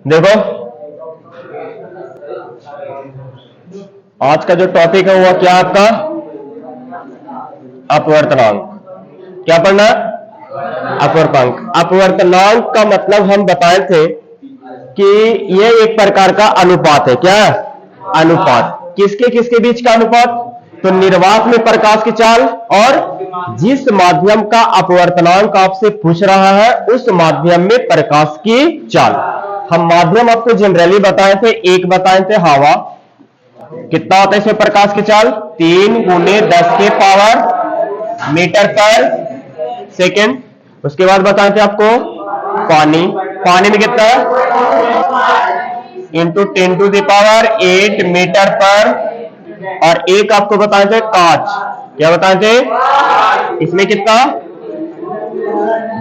देखो आज का जो टॉपिक है वो क्या आपका अपवर्तनांक। क्या पढ़ना है? अपवर्तनांक। अपवर्तनांक का मतलब हम बताए थे कि ये एक प्रकार का अनुपात है। क्या? अनुपात। किसके किसके बीच का अनुपात? तो निर्वात में प्रकाश की चाल और जिस माध्यम का अपवर्तनांक आपसे पूछ रहा है उस माध्यम में प्रकाश की चाल। हम माध्यम आपको जनरली बताए थे, एक बताए थे हवा। कितना होता है इसमें प्रकाश की चाल? 3 गुने 10 के पावर मीटर पर सेकेंड। उसके बाद बताए थे आपको पानी। पानी में कितना है? Into 10 to the power 8 metre पर। और एक आपको बताए थे कांच। क्या बताए थे? इसमें कितना?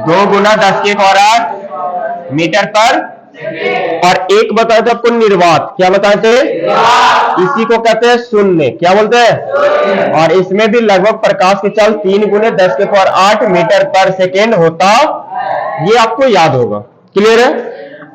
2 गुना 10 के पावर 8 मीटर पर। और एक बताए थे आपको निर्वात। क्या बताए थे? इसी को कहते हैं शून्य। क्या बोलते हैं? और इसमें भी लगभग प्रकाश की चाल 3 गुने 10 के पावर 8 मीटर पर सेकेंड होता। ये आपको याद होगा। क्लियर है?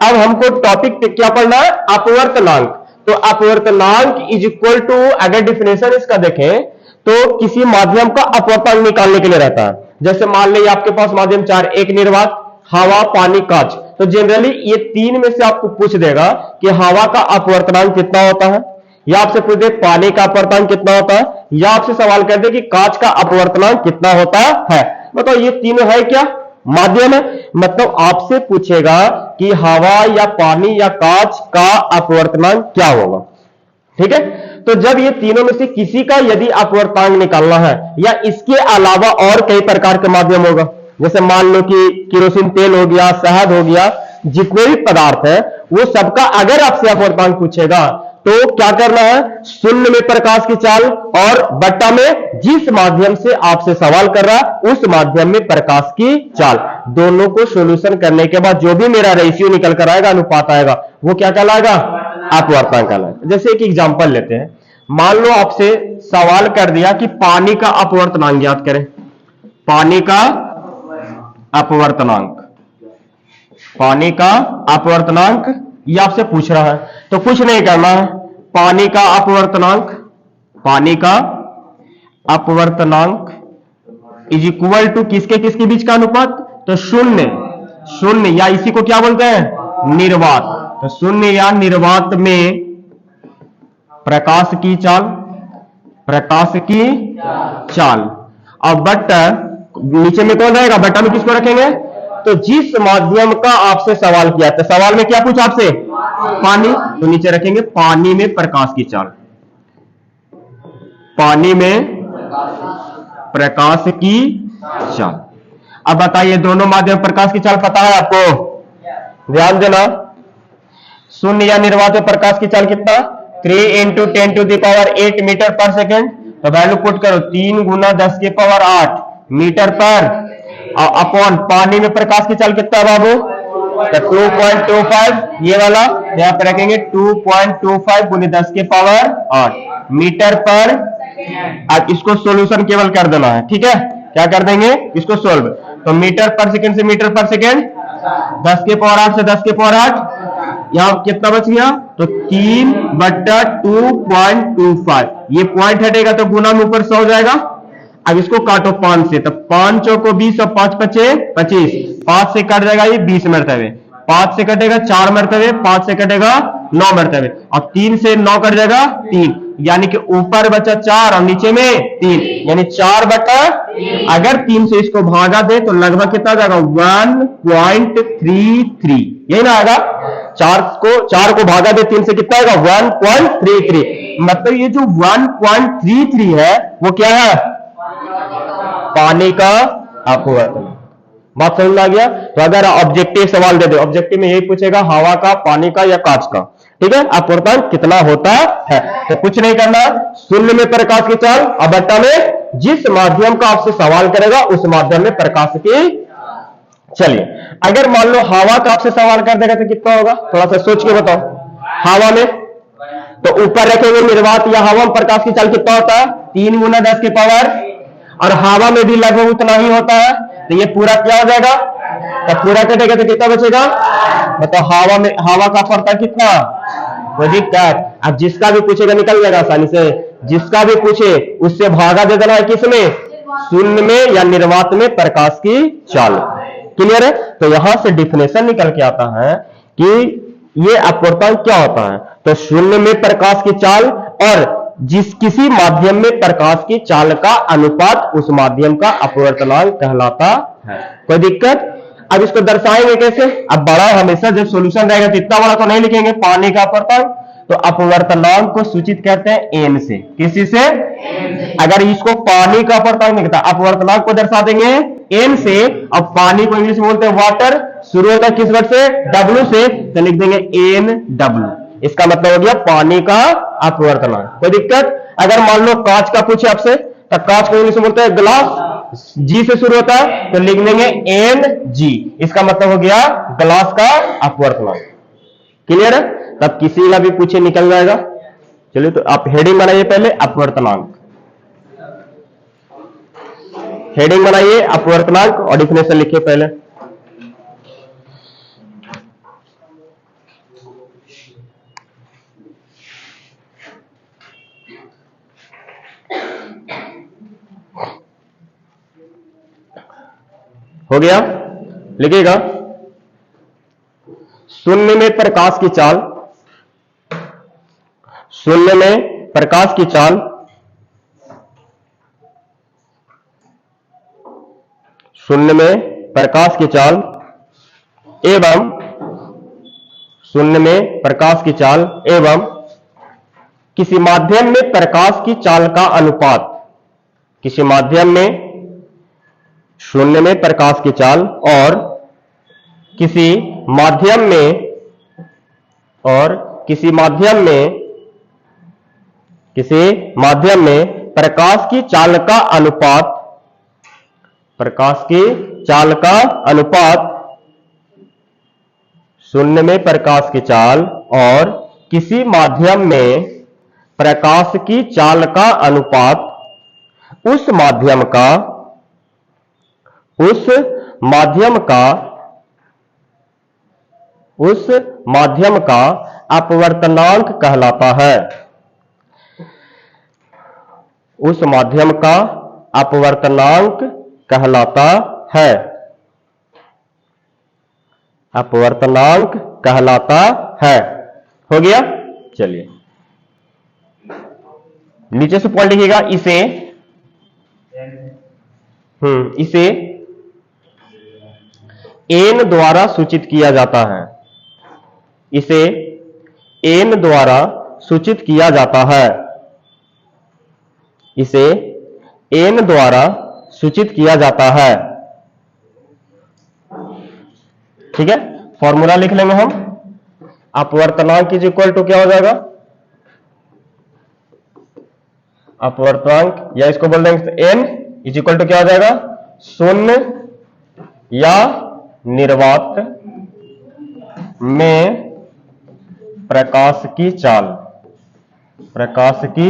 अब हमको टॉपिक क्या पढ़ना है? अपवर्तनांक। तो अपवर्तनांक इज इक्वल टू, अगर डिफिनेशन इसका देखें तो किसी माध्यम का अपवर्तनांक निकालने के लिए रहता है। जैसे मान लीजिए आपके पास माध्यम 4, एक निर्वात, हवा, पानी, कांच। तो जनरली ये तीन में से आपको पूछ देगा कि हवा का अपवर्तनांक कितना होता है, या आपसे पूछ दे पानी का अपवर्तनांक कितना होता है, या आपसे सवाल कर दे कि कांच का अपवर्तनांक कितना होता है। मतलब ये तीनों है क्या? माध्यम है। मतलब आपसे पूछेगा कि हवा या पानी या कांच का अपवर्तनांक क्या होगा। ठीक है? तो जब ये तीनों में से किसी का यदि अपवर्तनांक निकालना है, या इसके अलावा और कई प्रकार के माध्यम होगा, जैसे मान लो कि केरोसिन तेल हो गया, शहद हो गया, जितने भी पदार्थ है वो सबका अगर आपसे अपवर्तनांक पूछेगा तो क्या करना है? शून्य में प्रकाश की चाल और बट्टा में जिस माध्यम से आपसे सवाल कर रहा उस माध्यम में प्रकाश की चाल। दोनों को सॉल्यूशन करने के बाद जो भी मेरा रेशियो निकल कर आएगा, अनुपात आएगा, वो क्या कहलाएगा? अपवर्तनांक कहलाएगा। जैसे एक एग्जांपल लेते हैं। मान लो आपसे सवाल कर दिया कि पानी का अपवर्तनांक ज्ञात करें। पानी का अपवर्तनांक, पानी का अपवर्तनांक ये आपसे पूछ रहा है। तो कुछ नहीं करना है, पानी का अपवर्तनांक, पानी का अपवर्तनांक इज इक्वल टू किसके किसके बीच का अनुपात? तो शून्य, शून्य या इसी को क्या बोलते हैं? निर्वात। तो शून्य या निर्वात में प्रकाश की चाल, प्रकाश की चाल। अब बट्टा नीचे में कौन रहेगा? बट्टा में किसको रखेंगे? तो जिस माध्यम का आपसे सवाल किया था, सवाल में क्या पूछा आपसे? पानी। तो नीचे रखेंगे पानी में प्रकाश की चाल, पानी में प्रकाश की चाल। अब बताइए दोनों माध्यम प्रकाश की चाल पता है आपको? ध्यान देना। शून्य या निर्वात में प्रकाश की चाल कितना? 3 into 10 to the power 8 metre per second. तो वैल्यू पुट करो, 3 गुना 10 के पावर 8 मीटर पर अपॉन पानी में प्रकाश की चाल कितना बाबू? तो 2.25 ये वाला यहां पर रखेंगे, 2.25 गुने 10 के पावर 8 मीटर पर। अब इसको सॉल्यूशन केवल कर देना है। ठीक है? क्या कर देंगे? इसको सोल्व। तो मीटर पर सेकेंड से मीटर पर सेकेंड, 10 के पावर 8 से 10 के पावर 8, यहां कितना बच गया? तो 3/2.25। ये पॉइंट हटेगा तो गुना में ऊपर 100 हो जाएगा। अब इसको काटो 5 से, तो 5 चौको 20 और 5 पचे 25। 5 से कट जाएगा ये 20 मरतबे, 5 से कटेगा 4 मरतबे, 5 से कटेगा 9 मरतबे, और 3 से 9 कट जाएगा 3, यानी कि ऊपर बचा 4 और नीचे में 3, यानी 4/। अगर 3 से इसको भागा दे तो लगभग कितना जाएगा? 1.33। यही ना आएगा? 4 को भागा दे 3 से कितना आएगा? 1.33। मतलब ये जो 1.33 है वो क्या है? पानी का अपवर्तनांक। बात समझ में आ गया? तो अगर ऑब्जेक्टिव सवाल दे दो, ऑब्जेक्टिव में यही पूछेगा हवा का, पानी का या कांच का। ठीक है? अपवर्तनांक कितना होता है? तो कुछ नहीं करना, शून्य में प्रकाश की चाल और बट्टा में जिस माध्यम का आपसे सवाल करेगा उस माध्यम में प्रकाश की। चलिए अगर मान लो हवा का आपसे सवाल कर देगा तो कितना होगा? थोड़ा सा सोच के बताओ। हवा में तो ऊपर रखेंगे निर्वात या हवा में प्रकाश की चाल कितना होता है? 3 गुना 10 के पावर, और हवा में भी लगभग उतना ही होता है। तो ये पूरा क्या हो जाएगा, तो पूरा कटेगा तो कितना बचेगा, मतलब हवा में हवा का अपवर्तनांक कितना, कोई दिक्कत। अब जिसका भी पूछेगा निकल जाएगा आसानी से, जिसका भी पूछे उससे भागा दे देना है, किसमें, शून्य में या निर्वात में प्रकाश की चाल। क्लियर है। तो यहां से डिफिनेशन निकल के आता है कि ये अपवर्तनांक क्या होता है, तो शून्य में प्रकाश की चाल और जिस किसी माध्यम में प्रकाश की चाल का अनुपात उस माध्यम का अपवर्तनांक कहलाता है। कोई दिक्कत। अब इसको दर्शाएंगे कैसे, अब बड़ा हमेशा जब सॉल्यूशन रहेगा तो इतना बड़ा तो नहीं लिखेंगे, पानी का अपवर्तनांक, तो अपवर्तनांक को सूचित करते हैं एन से, किसी से, अगर इसको पानी का अपवर्तनांक नहीं कहता, अपवर्तनांक को दर्शा देंगे एन से। अब पानी को इंग्लिश में बोलते हैं वाटर, शुरू होता है किस वर्ड से, डब्ल्यू से, तो लिख देंगे एन डब्ल्यू। इसका मतलब हो गया पानी का अपवर्तनांक। कोई दिक्कत। अगर मान लो कांच का पूछे आपसे, तो कांच को इंग्लिश में बोलते हैं ग्लास, जी से शुरू होता है, तो लिख देंगे एन जी। इसका मतलब हो गया ग्लास का अपवर्तनांक। क्लियर है। तब किसी का भी पूछे निकल जाएगा। चलिए तो आप हेडिंग बनाइए पहले, अपवर्तनांक, हेडिंग बनाइए अपवर्तनांक और डिफिनेशन लिखिए पहले। हो गया, लिखिएगा। शून्य में प्रकाश की चाल, शून्य में प्रकाश की चाल, शून्य में प्रकाश की चाल एवं, शून्य में प्रकाश की चाल एवं किसी माध्यम में प्रकाश की चाल का अनुपात, किसी माध्यम में शून्य में प्रकाश की चाल और किसी माध्यम में, और किसी माध्यम में, किसी माध्यम में प्रकाश की चाल का अनुपात, प्रकाश की चाल का अनुपात, शून्य में प्रकाश की चाल और किसी माध्यम में प्रकाश की चाल का अनुपात उस माध्यम का, उस माध्यम का, उस माध्यम का अपवर्तनांक कहलाता है, उस माध्यम का अपवर्तनांक कहलाता है, अपवर्तनांक कहलाता है। हो गया। चलिए नीचे से पॉइंट लिखिएगा, इसे, इसे एन द्वारा सूचित किया जाता है, इसे एन द्वारा सूचित किया जाता है, इसे एन द्वारा सूचित किया जाता है। ठीक है। फॉर्मूला लिख लेंगे हम, अपवर्तनांक इज इक्वल टू क्या हो जाएगा, अपवर्तनांक, या इसको बोल देंगे एन इज इक्वल टू क्या हो जाएगा, शून्य या निर्वात में प्रकाश की चाल, प्रकाश की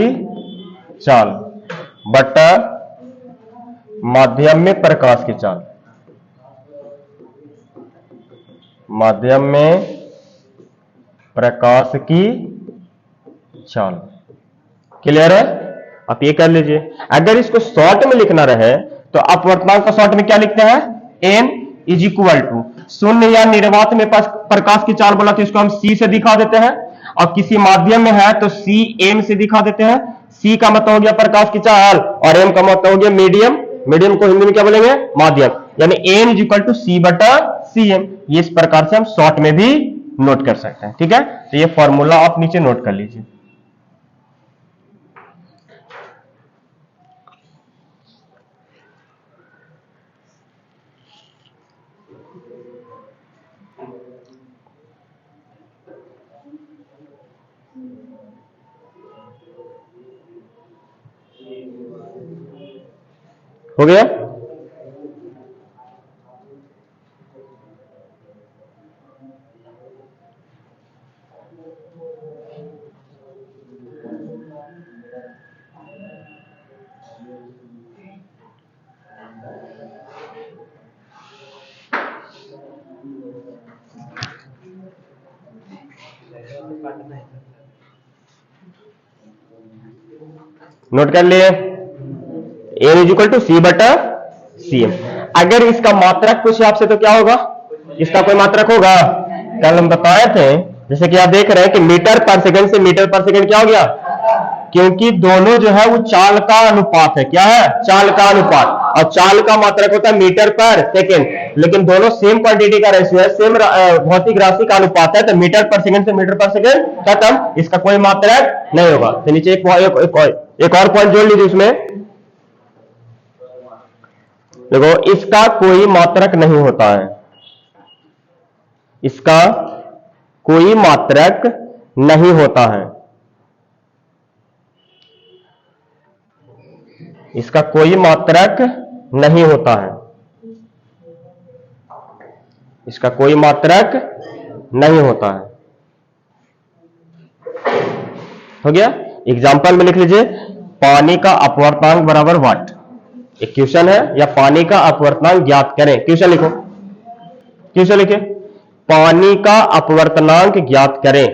चाल बटा माध्यम में प्रकाश की चाल, माध्यम में प्रकाश की चाल। क्लियर है। आप ये कर लीजिए। अगर इसको शॉर्ट में लिखना रहे तो अपवर्तनांक को शॉर्ट में क्या लिखते हैं, एन इज इक्वल टू शून्य या निर्वात में प्रकाश की चाल बोला तो इसको हम सी से दिखा देते हैं, और किसी माध्यम में है तो सी एम से दिखा देते हैं। सी का मतलब हो गया प्रकाश की चाल और एम का मतलब हो गया मीडियम, मीडियम को हिंदी में क्या बोलेंगे, माध्यम, यानी एन इज इक्वल टू सी बटा सी एम। ये इस प्रकार से हम शॉर्ट में भी नोट कर सकते हैं। ठीक है। तो ये फॉर्मूला आप नीचे नोट कर लीजिए। हो गया। नोट कर लिए, एन इज इक्वल टू सी बटा सी एम। अगर इसका मात्रक पूछे आपसे तो क्या होगा, इसका कोई मात्रक होगा? कल हम बताए थे, जैसे कि आप देख रहे हैं कि मीटर पर सेकंड से मीटर पर सेकंड क्या हो गया, क्योंकि दोनों जो है वो चाल का अनुपात है। क्या है? चाल का अनुपात। और चाल का मात्रक होता है मीटर पर सेकंड, लेकिन दोनों सेम क्वांटिटी का रेशियो है, सेम भौतिक राशि का अनुपात है, तो मीटर पर सेकंड से मीटर पर सेकंड खत्म, इसका कोई मात्रक नहीं होगा। तो नीचे एक और पॉइंट जोड़ लीजिए उसमें, देखो इसका कोई मात्रक नहीं होता है, इसका कोई मात्रक नहीं होता है, इसका कोई मात्रक नहीं होता है, इसका कोई मात्रक नहीं होता है। हो गया? एग्जाम्पल में लिख लीजिए, पानी का अपवर्तनांक बराबर वाट। एक क्वेश्चन है, या पानी का अपवर्तनांक ज्ञात करें। क्वेश्चन लिखो, क्वेश्चन लिखिए, पानी का अपवर्तनांक ज्ञात करें।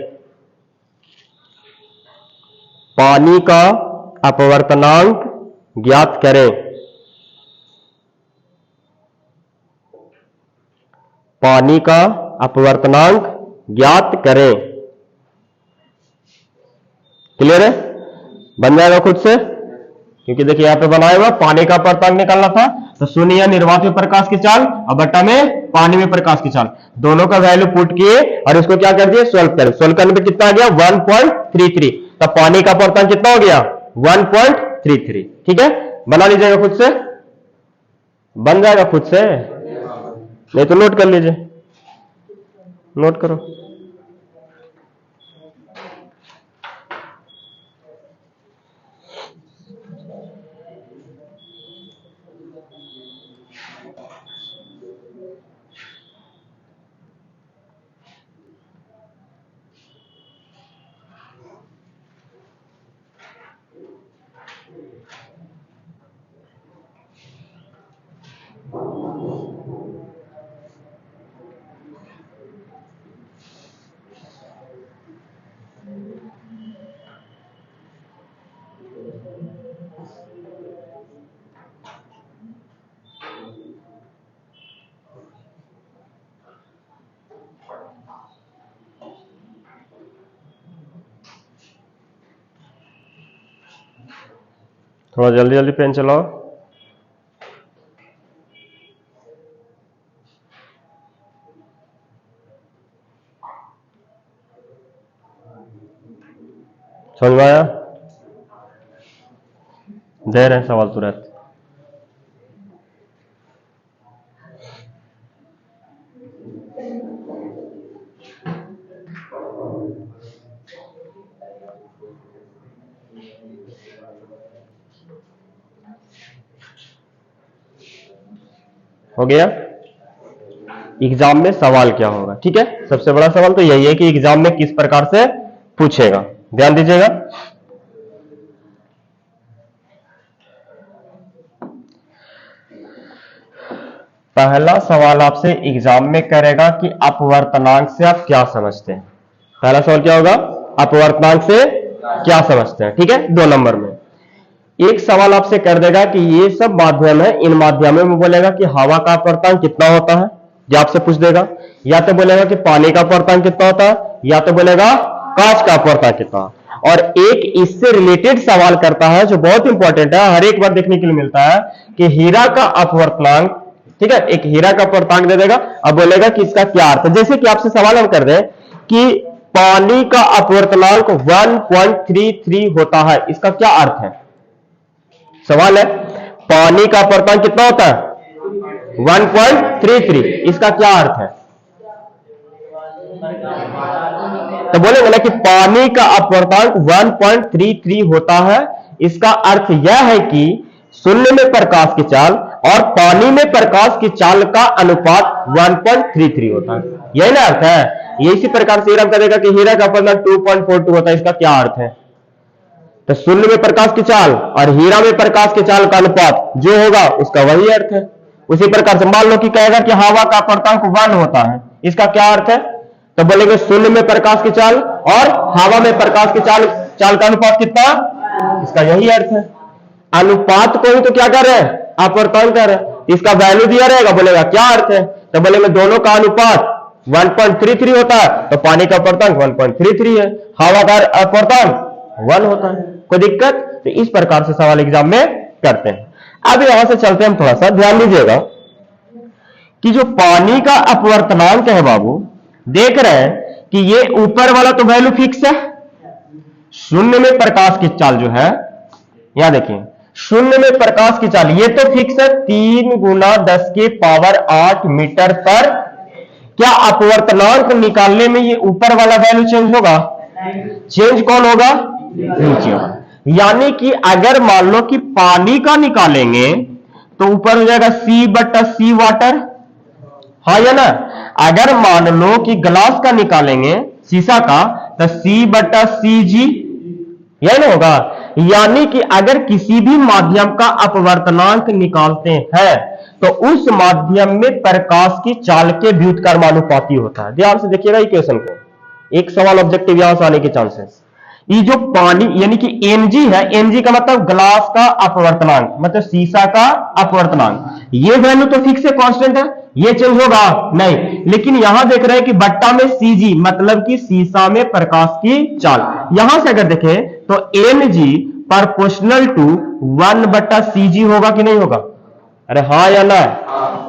पानी का अपवर्तनांक ज्ञात करें। पानी का अपवर्तनांक ज्ञात करें। क्लियर है? बन जाएगा खुद से, क्योंकि देखिए यहां पे बनाया हुआ पानी का अपवर्तनांक निकालना था, तो शून्य या निर्वात में प्रकाश की चाल और बट्टा में पानी में प्रकाश की चाल, दोनों का वैल्यू पुट किए और इसको क्या कर दिए, सोल्व कर। सोल्व करने पे कितना आ गया? 1.33। तो पानी का अपवर्तनांक कितना हो गया? 1.33। ठीक है, बना लीजिएगा खुद से, बन जाएगा खुद से, नहीं तो नोट कर लीजिए, नोट करो। थोड़ा जल्दी जल्दी पेन चलाओ। समझ में आया? दे रहे हैं सवाल तुरंत। हो गया? एग्जाम में सवाल क्या होगा? ठीक है, सबसे बड़ा सवाल तो यही है कि एग्जाम में किस प्रकार से पूछेगा, ध्यान दीजिएगा। पहला सवाल आपसे एग्जाम में करेगा कि अपवर्तनांक से आप क्या समझते हैं। पहला सवाल क्या होगा? अपवर्तनांक से क्या समझते हैं। ठीक है, 2 नंबर में एक सवाल आपसे कर देगा कि ये सब माध्यम है, इन माध्यमों में बोलेगा कि हवा का अपवर्तनांक कितना होता है, ये आपसे पूछ देगा। या तो बोलेगा कि पानी का अपवर्तनांक कितना होता है, या तो बोलेगा कांच का अपवर्तनांक कितना। और एक इससे रिलेटेड सवाल करता है जो बहुत इंपॉर्टेंट है, हर एक बार देखने के लिए मिलता है, कि हीरा का अपवर्तनांक। ठीक है, एक हीरा का अपवर्तनांक दे देगा, अब बोलेगा कि इसका क्या अर्थ है। जैसे कि आपसे सवाल हम कर दें कि पानी का अपवर्तनांक 1.33 होता है, इसका क्या अर्थ है? सवाल है, पानी का अपवर्तनांक कितना होता है? 1.33, इसका क्या अर्थ है? तो बोलेंगे ना कि पानी का अपवर्तनांक 1.33 होता है, इसका अर्थ यह है कि शून्य में प्रकाश की चाल और पानी में प्रकाश की चाल का अनुपात 1.33 होता है, यही ना अर्थ है। ये इसी प्रकार से हीरा करेगा कि हीरा का अपवर्तनांक 2.42 होता है, इसका क्या अर्थ है? तो शून्य में प्रकाश की चाल और हीरा में प्रकाश की चाल का अनुपात जो होगा उसका वही अर्थ है। उसी प्रकार से मान लो कि कहेगा कि हवा का अपवर्तनांक 1 होता है, इसका क्या अर्थ है? तो बोलेंगे शून्य में प्रकाश की चाल और हवा में प्रकाश की चाल का अनुपात कितना? इसका यही अर्थ है। अनुपात को ही तो क्या कर रहे हैं, अपवर्तन कर रहे हैं। इसका वैल्यू दिया रहेगा, बोलेगा क्या अर्थ है, तो बोलेंगे दोनों का अनुपात 1.33 होता है, तो पानी का अपवर्तन 1.33 है, हवा का अपवर्तन 1 होता है। कोई दिक्कत? तो इस प्रकार से सवाल एग्जाम में करते हैं। अब यहां से चलते हैं, थोड़ा सा ध्यान दीजिएगा कि जो पानी का अपवर्तनांक है बाबू, देख रहे हैं कि ये ऊपर वाला तो वैल्यू फिक्स है, शून्य में प्रकाश की चाल जो है, यहां देखिए शून्य में प्रकाश की चाल ये तो फिक्स है 3 × 10⁸ मीटर पर। क्या अपवर्तनांक निकालने में ये ऊपर वाला वैल्यू चेंज होगा? चेंज कौन होगा? नीचे होगा। यानी कि अगर मान लो कि पानी का निकालेंगे तो ऊपर हो जाएगा C/C वाटर, हाँ या ना। अगर मान लो कि ग्लास का निकालेंगे, शीशा का, तो C/CG, यही ना होगा। यानी कि अगर किसी भी माध्यम का अपवर्तनांक निकालते हैं तो उस माध्यम में प्रकाश की चाल के व्युत्क्रमानुपाती होता है। ध्यान से देखिएगा इक्वेशन को, एक सवाल ऑब्जेक्टिव यहां से आने के चांसेस। ये जो पानी यानी कि Mg है, Mg का मतलब ग्लास का अपवर्तनांक, मतलब शीशा का अपवर्तनांक, ये वैल्यू तो फिक्स है, कांस्टेंट है, ये चेंज होगा नहीं। लेकिन यहां देख रहे हैं कि बट्टा में Cg मतलब कि शीशा में प्रकाश की चाल। यहां से अगर देखें तो Mg प्रोपोर्शनल टू 1/Cg होगा कि नहीं होगा? अरे हाँ या ना?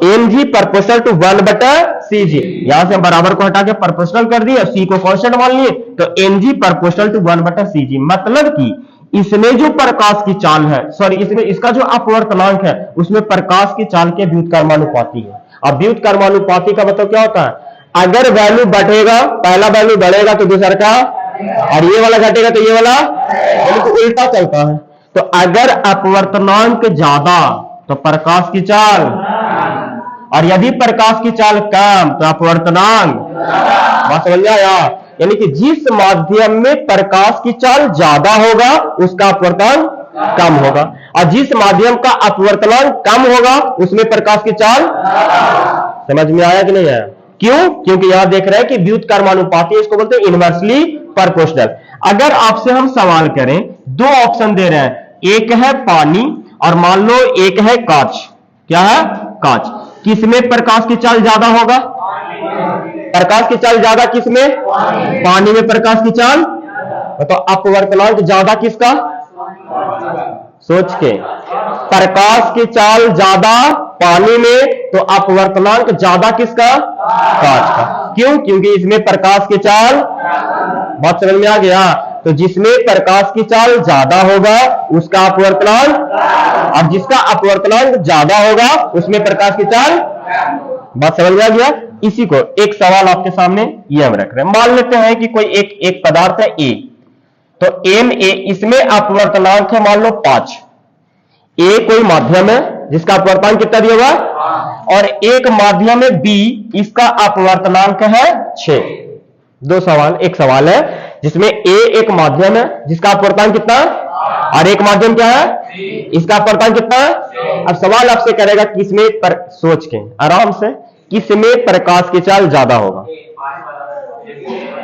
Mg proportional to 1/Cg। यहां से हम बराबर को हटा के प्रोपोर्शनल कर दिए, C को कांस्टेंट मान लिए, तो Mg प्रोपोर्शनल टू 1/Cg। मतलब कि इसमें जो प्रकाश की चाल है, सॉरी इसमें इसका जो अपवर्तनांक है उसमें प्रकाश की चाल के व्युत्क्रमानुपाती है। अब व्युत्क्रमानुपाती का मतलब क्या होता है? अगर वैल्यू बढ़ेगा, पहला वैल्यू बढ़ेगा तो दूसरा का, और ये वाला घटेगा तो ये वाला, यानी कि उल्टा चलता है। तो अगर अपवर्तनांक ज्यादा तो प्रकाश की चाल, और यदि प्रकाश की चाल कम तो अपवर्तनांक। बात समझ में आया? यानी कि जिस माध्यम में प्रकाश की चाल ज्यादा होगा उसका अपवर्तन कम होगा, और जिस माध्यम का अपवर्तनांक कम होगा उसमें प्रकाश की चाल। समझ में आया कि नहीं आया? क्यों? क्योंकि यहां देख रहे हैं कि व्युत्क्रमानुपाती, इसको बोलते हैं इनवर्सली प्रोपोर्शनल। अगर आपसे हम सवाल करें, दो ऑप्शन दे रहे हैं, एक है पानी और मान लो एक है कांच। क्या है? कांच। किसमें प्रकाश की चाल ज्यादा होगा? प्रकाश की चाल ज्यादा किसमें? पानी में प्रकाश की चाल। तो अपवर्तनांक ज्यादा किसका? सोच के, प्रकाश की चाल ज्यादा पानी में, तो अपवर्तनांक ज्यादा किसका? कांच का। क्यों? क्योंकि इसमें प्रकाश की चाल, बात समझ में आ गया? तो जिसमें प्रकाश की चाल ज्यादा होगा उसका अपवर्तनांक, और जिसका अपवर्तनांक ज्यादा होगा उसमें प्रकाश की चाल। बात समझ में आ गया? इसी को एक सवाल आपके सामने ये हम रख रहे हैं। मान लेते हैं कि कोई एक पदार्थ है A, तो Na, इसमें अपवर्तनांक है मान लो 5। A कोई माध्यम है जिसका अपवर्तनांक कितना दिया हुआ, और एक माध्यम है B, इसका अपवर्तनांक है 6। दो सवाल, एक सवाल है जिसमें A एक माध्यम है जिसका अपवर्तनांक कितना, और एक माध्यम क्या है, इसका अपवर्तनांक कितना है। अब सवाल आपसे करेगा किसमें सोच के आराम से, किसमें प्रकाश की चाल ज्यादा होगा?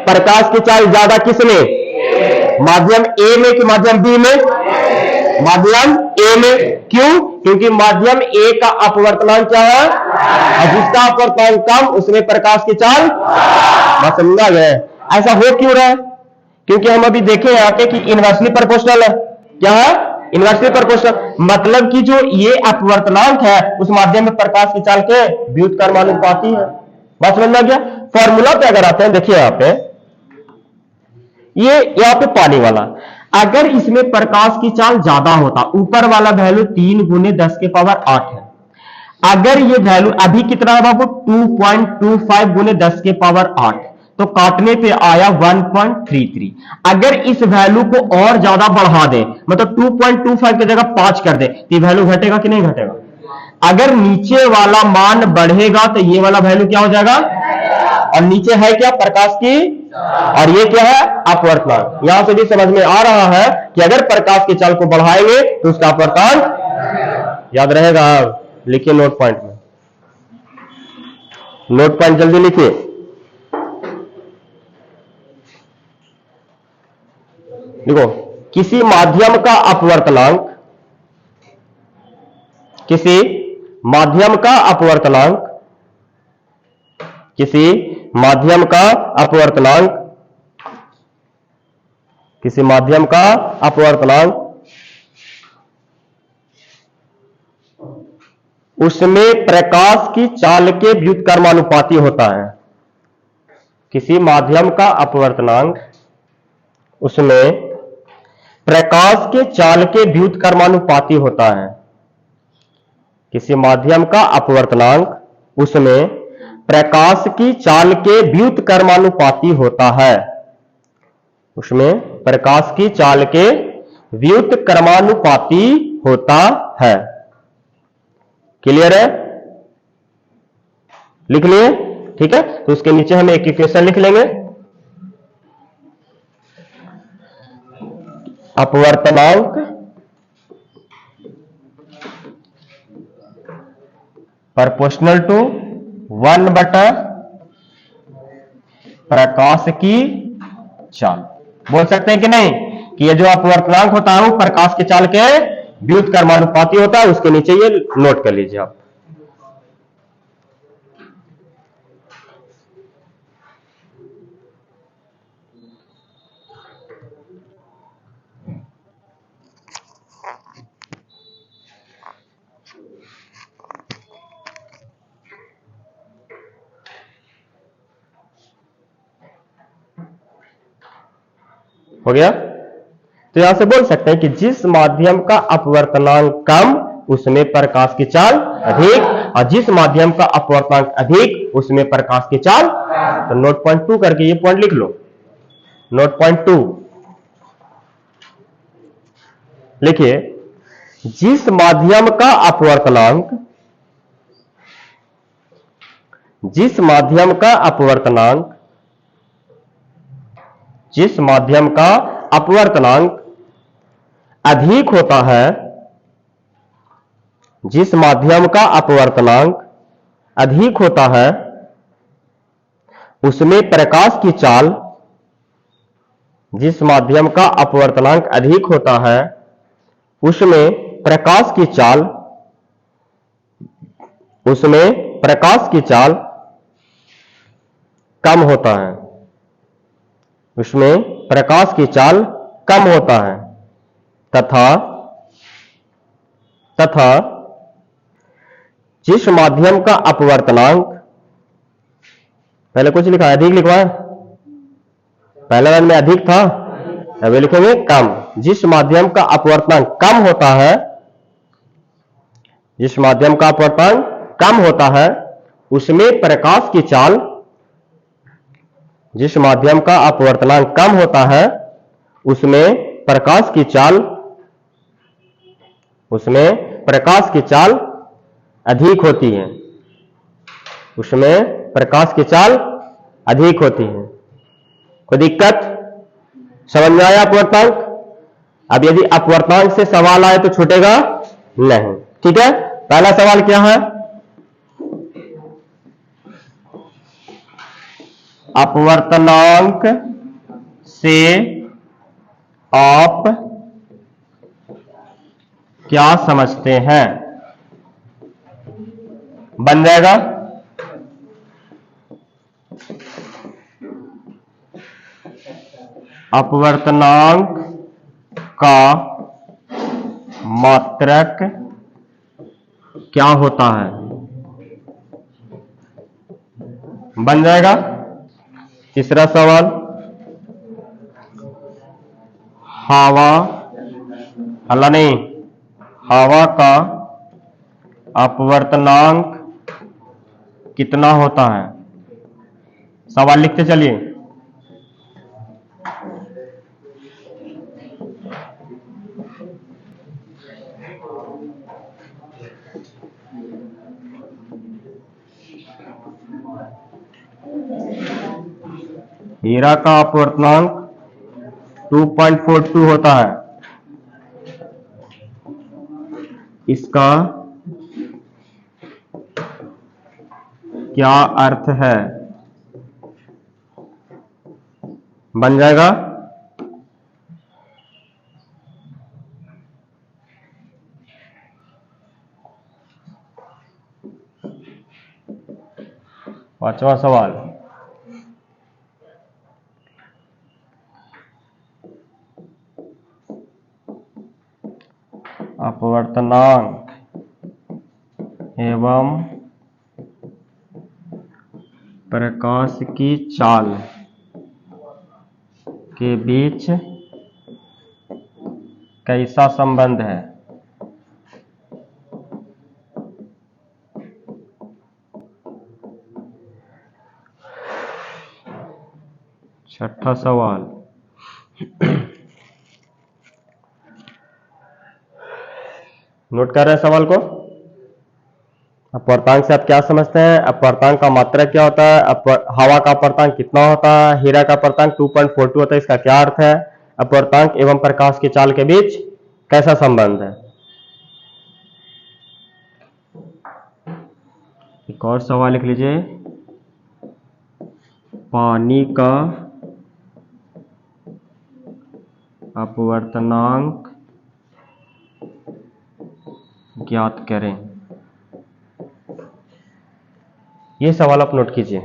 प्रकाश की चाल ज्यादा किसमें? माध्यम A में कि माध्यम B में? माध्यम A में। क्यों? क्योंकि माध्यम A का अपवर्तनांक क्या है, और जिसका अपवर्तनांक कम उसमें प्रकाश की चाल। बात समझा गया? ऐसा हो क्यों रहा है? क्योंकि हम अभी देखें यहाँ पे कि इनवर्सली प्रोपोर्शनल है। क्या है? Inversely proportional. मतलब कि जो ये अपवर्तनांक है उस माध्यम में प्रकाश की चाल के व्युत्क्रमानुपाती है। बात समझ में आ गया? फॉर्मूला पे अगर आते हैं, देखिए यहाँ पे, ये यहाँ पे पानी वाला, अगर इसमें प्रकाश की चाल ज्यादा होता, ऊपर वाला वैल्यू 3 × 10⁸ है, अगर ये वैल्यू अभी कितना है बाबू 2.25 × 10⁸, तो काटने पे आया 1.33। अगर इस वैल्यू को और ज्यादा बढ़ा दे, मतलब 2.25 की जगह 5 कर दे, तो ये वैल्यू घटेगा कि नहीं घटेगा? अगर नीचे वाला मान बढ़ेगा तो ये वाला वैल्यू क्या हो जाएगा, और नीचे है क्या, प्रकाश की, और ये क्या है, अपवर्तनांक। यहां से भी समझ में आ रहा है कि अगर प्रकाश की चाल को बढ़ाएंगे तो उसका अपवर्तनांक याद रहेगा। लिखिए नोट पॉइंट में, नोट पॉइंट जल्दी लिखिए। देखो किसी माध्यम का अपवर्तनांक, किसी माध्यम का अपवर्तनांक, किसी माध्यम का अपवर्तनांक, किसी माध्यम का अपवर्तनांक उसमें प्रकाश की चाल के व्युत्क्रमानुपाती होता है। किसी माध्यम का अपवर्तनांक उसमें प्रकाश के चाल के व्युत्क्रमानुपाती होता है। किसी माध्यम का अपवर्तनांक उसमें प्रकाश की चाल के व्युत्क्रमानुपाती होता है। उसमें प्रकाश की चाल के व्युत्क्रमानुपाती होता है। क्लियर है? लिख लिए? ठीक है, तो उसके नीचे हम एक इक्वेशन लिख लेंगे। अपवर्तनांक प्रोपोर्शनल टू 1 बटा प्रकाश की चाल। बोल सकते हैं कि नहीं कि ये जो अपवर्तनांक होता है वो प्रकाश की चाल के व्युत्क्रमानुपाती होता है। उसके नीचे ये नोट कर लीजिए आप। हो गया? तो यहां से बोल सकते हैं कि जिस माध्यम का अपवर्तनांक कम उसमें प्रकाश की चाल अधिक, और जिस माध्यम का अपवर्तनांक अधिक उसमें प्रकाश की चाल। तो नोट पॉइंट 2 करके ये पॉइंट लिख लो। नोट पॉइंट 2 लिखिए, जिस माध्यम का अपवर्तनांक, जिस माध्यम का अपवर्तनांक, जिस माध्यम का अपवर्तनांक अधिक होता है, जिस माध्यम का अपवर्तनांक अधिक होता है उसमें प्रकाश की चाल, जिस माध्यम का अपवर्तनांक अधिक होता है उसमें प्रकाश की चाल, उसमें प्रकाश की चाल कम होता है, उसमें प्रकाश की चाल कम होता है, तथा जिस माध्यम का अपवर्तनांक, पहले कुछ लिखा है अधिक लिखवा है, पहले लाइन में अधिक था, अभी लिखेंगे कम। जिस माध्यम का अपवर्तनांक कम होता है, जिस माध्यम का अपवर्तनांक कम होता है उसमें प्रकाश की चाल, जिस माध्यम का अपवर्तनांक कम होता है उसमें प्रकाश की चाल, उसमें प्रकाश की चाल अधिक होती है, उसमें प्रकाश की चाल अधिक होती है। कोई दिक्कत? समझ में आया अपवर्तनांक? अब यदि अपवर्तनांक से सवाल आए तो छूटेगा नहीं। ठीक है, पहला सवाल क्या है? अपवर्तनांक से आप क्या समझते हैं? बन जाएगा अपवर्तनांक का मात्रक क्या होता है? बन जाएगा। तीसरा सवाल, हवा, हल्ला नहीं, हवा का अपवर्तनांक कितना होता है? सवाल लिखते चलिए। हीरा का अपवर्तनांक 2.42 होता है। इसका क्या अर्थ है? बन जाएगा 5वां सवाल, अपवर्तनांक एवं प्रकाश की चाल के बीच कैसा संबंध है? छठा सवाल, नोट कर रहे हैं सवाल को। अपवर्तनांक से आप क्या समझते हैं? अपवर्तनांक का मात्रक क्या होता है? हवा का अपवर्तनांक कितना होता है? हीरा का अपवर्तनांक 2.42 होता है, इसका क्या अर्थ है? अपवर्तनांक एवं प्रकाश की चाल के बीच कैसा संबंध है? एक और सवाल लिख लीजिए, पानी का अपवर्तनांक ज्ञात करें। ये सवाल आप नोट कीजिए।